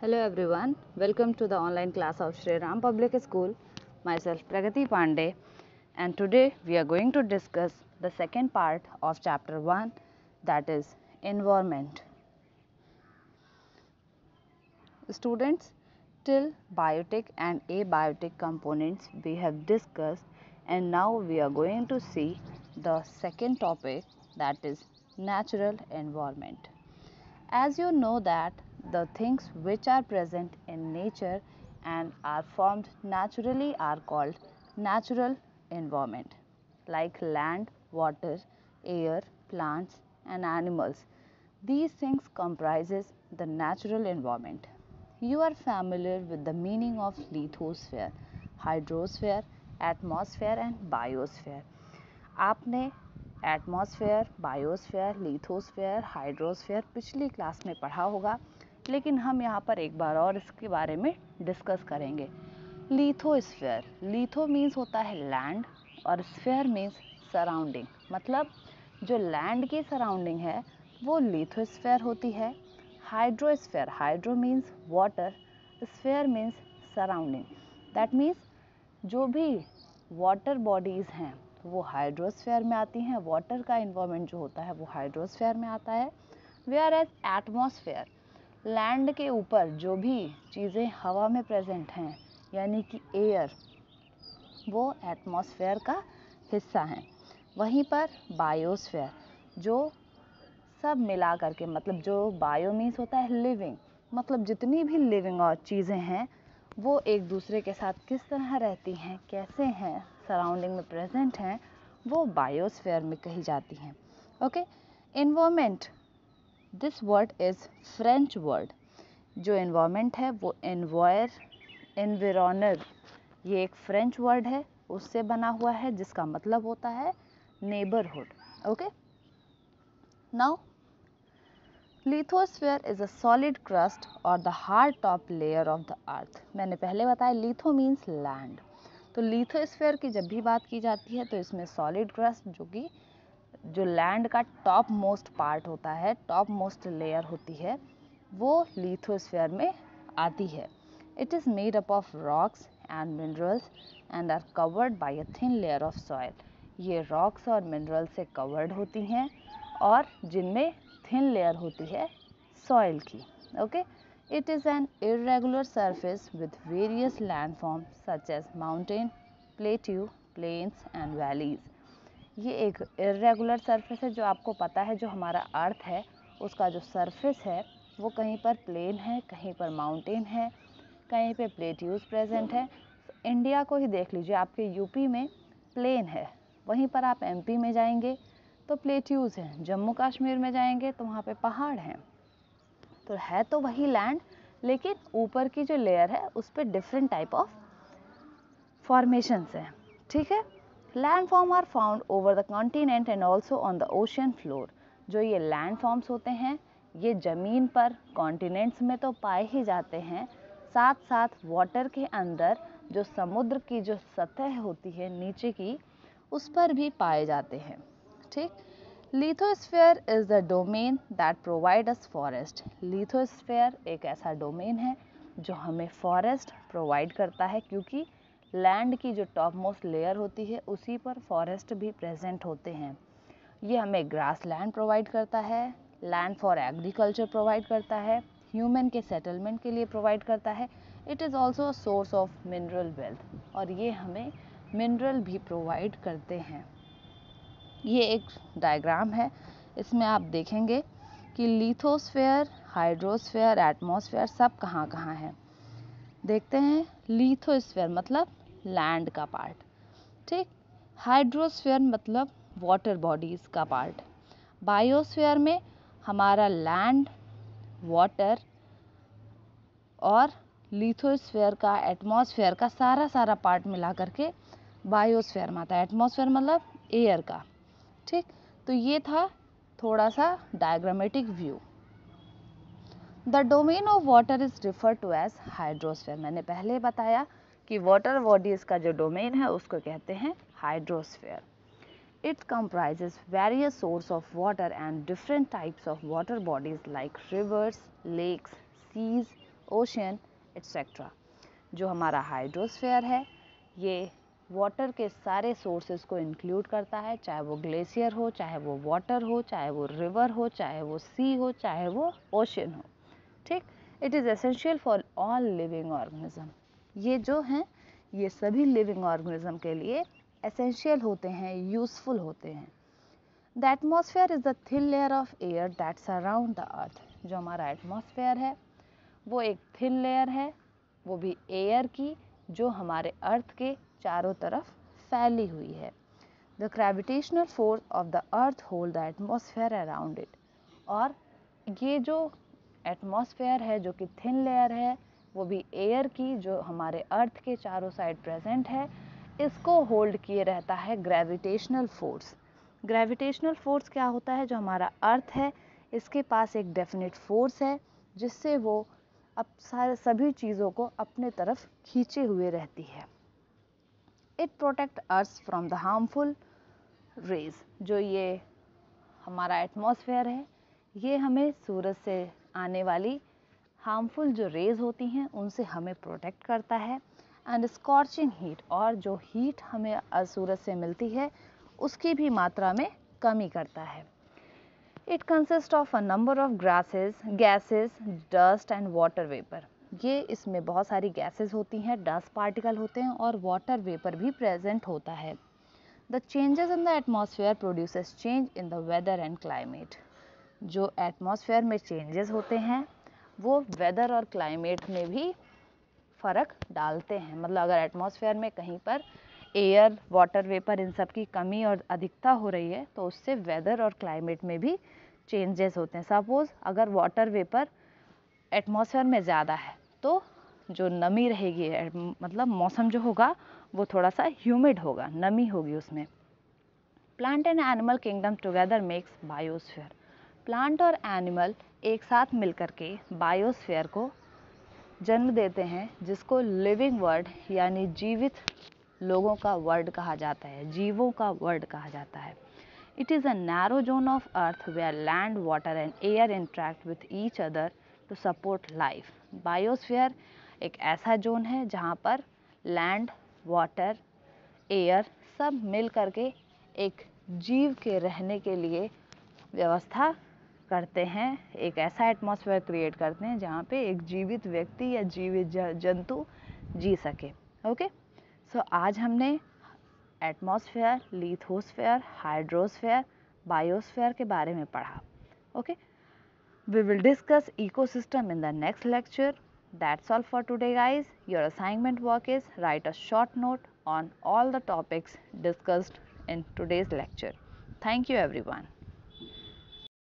Hello everyone, welcome to the online class of Shri Ram Public School. Myself Pragati Pandey, and today we are going to discuss the second part of chapter 1, that is environment. Students, till biotic and abiotic components we have discussed, and now we are going to see the second topic, that is natural environment. As you know that the things which are present in nature and are formed naturally are called natural environment, like land, water, air, plants and animals. These things comprises the natural environment. You are familiar with the meaning of lithosphere, hydrosphere, atmosphere and biosphere. आपने atmosphere, biosphere, lithosphere, hydrosphere पिछली class में पढ़ा होगा, लेकिन हम यहाँ पर एक बार और इसके बारे में डिस्कस करेंगे। लिथोस्फेयर, लिथो मीन्स होता है लैंड और स्फेयर मीन्स सराउंडिंग, मतलब जो लैंड की सराउंडिंग है वो लिथोस्फेयर होती है। Hydrosphere, hydro means water, sphere means surrounding, that means जो भी वाटर बॉडीज़ हैं वो हाइड्रोस्फेयर में आती हैं, वाटर का इन्वायरमेंट जो होता है वो हाइड्रोस्फेयर में आता है। वेयर एज एटमॉस्फेयर, लैंड के ऊपर जो भी चीज़ें हवा में प्रेजेंट हैं यानी कि एयर, वो एटमॉस्फेयर का हिस्सा हैं। वहीं पर बायोस्फेयर, जो सब मिला करके, मतलब जो बायो मीन्स होता है लिविंग, मतलब जितनी भी लिविंग और चीज़ें हैं वो एक दूसरे के साथ किस तरह रहती हैं, कैसे हैं, सराउंडिंग में प्रेजेंट हैं, वो बायोस्फेयर में कही जाती हैं। Okay, environment, this word is French word. जो एनवायरनमेंट है वो एनवायरनर, ये एक फ्रेंच वर्ड है, उससे बना हुआ है, जिसका मतलब होता है neighbourhood. Okay, now lithosphere is a solid crust और the hard top layer of the earth. मैंने पहले बताया लिथो मीन्स लैंड, तो लिथोस्फेयर की जब भी बात की जाती है तो इसमें सॉलिड क्रस्ट, जो कि जो लैंड का टॉप मोस्ट पार्ट होता है, टॉप मोस्ट लेयर होती है, वो लिथोस्फेयर में आती है। It is made up of rocks and minerals and are covered by a thin layer of soil. ये रॉक्स और मिनरल से कवर्ड होती हैं और जिनमें थिन लेयर होती है सॉइल की। Okay, it is an irregular surface with various landform such as mountain, plateau, plains and valleys. ये एक इरेगुलर सरफेस है, जो आपको पता है जो हमारा अर्थ है उसका जो सरफेस है वो कहीं पर प्लेन है, कहीं पर माउंटेन है, कहीं पे प्लेट्यूज प्रेजेंट है। इंडिया को ही देख लीजिए, आपके यूपी में प्लेन है, वहीं पर आप एमपी में जाएंगे तो प्लेट्यूज हैं, जम्मू कश्मीर में जाएंगे तो वहाँ पे पहाड़ हैं। तो है तो वही लैंड, लेकिन ऊपर की जो लेयर है उस पर डिफरेंट टाइप ऑफ फॉर्मेशंस हैं। ठीक है, landform are found over the continent and also on the ocean floor. जो ये लैंड फॉर्म्स होते हैं ये ज़मीन पर, कॉन्टिनेंट्स में तो पाए ही जाते हैं, साथ साथ वाटर के अंदर जो समुद्र की जो सतह होती है नीचे की, उस पर भी पाए जाते हैं। ठीक, lithosphere is the domain that provide us forest. Lithosphere एक ऐसा डोमेन है जो हमें फॉरेस्ट प्रोवाइड करता है, क्योंकि लैंड की जो टॉप मोस्ट लेयर होती है उसी पर फॉरेस्ट भी प्रेजेंट होते हैं। ये हमें ग्रास लैंड प्रोवाइड करता है, लैंड फॉर एग्रीकल्चर प्रोवाइड करता है, ह्यूमन के सेटलमेंट के लिए प्रोवाइड करता है। It is also a source of mineral wealth, और ये हमें मिनरल भी प्रोवाइड करते हैं। ये एक डायग्राम है, इसमें आप देखेंगे कि लिथोस्फेयर, हाइड्रोस्फेयर, एटमॉस्फेयर सब कहाँ कहाँ है। देखते हैं, लिथोस्फेयर मतलब लैंड का पार्ट, ठीक, हाइड्रोस्फेयर मतलब वाटर बॉडीज़ का पार्ट, बायोस्फेयर में हमारा लैंड, वाटर, और लिथोस्फेयर का, एटमॉस्फेयर का सारा पार्ट मिला करके बायोस्फेयर में आता है। एटमॉस्फेयर मतलब एयर का। ठीक, तो ये था थोड़ा सा diagrammatic view. The domain of water is refer to as hydrosphere. मैंने पहले बताया कि वाटर बॉडीज का जो डोमेन है उसको कहते हैं hydrosphere. It comprises various sources of water and different types of water bodies like rivers, lakes, seas, ocean etcetera. जो हमारा हाइड्रोस्फीयर है ये वाटर के सारे सोर्सेज को इंक्लूड करता है, चाहे वो ग्लेशियर हो, चाहे वो वाटर हो, चाहे वो रिवर हो, चाहे वो सी हो, चाहे वो ओशियन हो। ठीक, it is essential for all living organism. ये जो हैं ये सभी लिविंग ऑर्गेनिज्म के लिए एसेंशियल होते हैं, यूजफुल होते हैं। The atmosphere is the thin layer of air that surround the earth. जो हमारा एटमॉस्फेयर है वो एक थिन लेयर है, वो भी एयर की, जो हमारे अर्थ के चारों तरफ फैली हुई है। The gravitational force of the earth hold the atmosphere around it. और ये जो एटमॉस्फेयर है जो कि थिन लेयर है, वो भी एयर की, जो हमारे अर्थ के चारों साइड प्रेजेंट है, इसको होल्ड किए रहता है ग्रेविटेशनल फोर्स। ग्रेविटेशनल फोर्स क्या होता है? जो हमारा अर्थ है इसके पास एक डेफिनेट फोर्स है जिससे वो अब सभी चीज़ों को अपने तरफ खींचे हुए रहती है। It protect earth from the harmful rays. जो ये हमारा एटमॉस्फेयर है ये हमें सूरज से आने वाली हार्मफुल जो रेज होती हैं उनसे हमें प्रोटेक्ट करता है। एंड स्कॉर्चिंग हीट, और जो हीट हमें सूरज से मिलती है उसकी भी मात्रा में कमी करता है। It consist of a number of gases, dust and water vapour. ये इसमें बहुत सारी गैसेस होती हैं, डस्ट पार्टिकल होते हैं और वाटर वेपर भी प्रेजेंट होता है। The changes in the atmosphere produces change in the weather and climate. जो एटमॉस्फेयर में चेंजेस होते हैं वो वेदर और क्लाइमेट में भी फ़र्क डालते हैं। मतलब अगर एटमॉस्फेयर में कहीं पर एयर, वाटर वेपर इन सब की कमी और अधिकता हो रही है तो उससे वेदर और क्लाइमेट में भी चेंजेस होते हैं। सपोज़ अगर वाटर वेपर एटमॉस्फेयर में ज़्यादा है तो जो नमी रहेगी, मतलब मौसम जो होगा वो थोड़ा सा ह्यूमिड होगा, नमी होगी उसमें। Plant and animal kingdom together makes biosphere. Plant और एनिमल एक साथ मिलकर के बायोस्फीयर को जन्म देते हैं, जिसको लिविंग वर्ल्ड यानी जीवित लोगों का वर्ल्ड कहा जाता है, जीवों का वर्ल्ड कहा जाता है। It is a narrow zone of earth where land, water and air interact with each other to support life. Biosphere एक ऐसा जोन है जहाँ पर लैंड, वाटर, एयर सब मिल करके एक जीव के रहने के लिए व्यवस्था करते हैं, एक ऐसा एटमॉस्फेयर क्रिएट करते हैं जहाँ पे एक जीवित व्यक्ति या जीवित जंतु जी सके। ओके, सो आज हमने एटमॉस्फेयर, लिथोस्फेयर, हाइड्रोस्फेयर, बायोस्फेयर के बारे में पढ़ा। Okay, we will discuss ecosystem in the next lecture. That's all for today, guys. Your assignment work is write a short note on all the topics discussed in today's lecture. Thank you, everyone.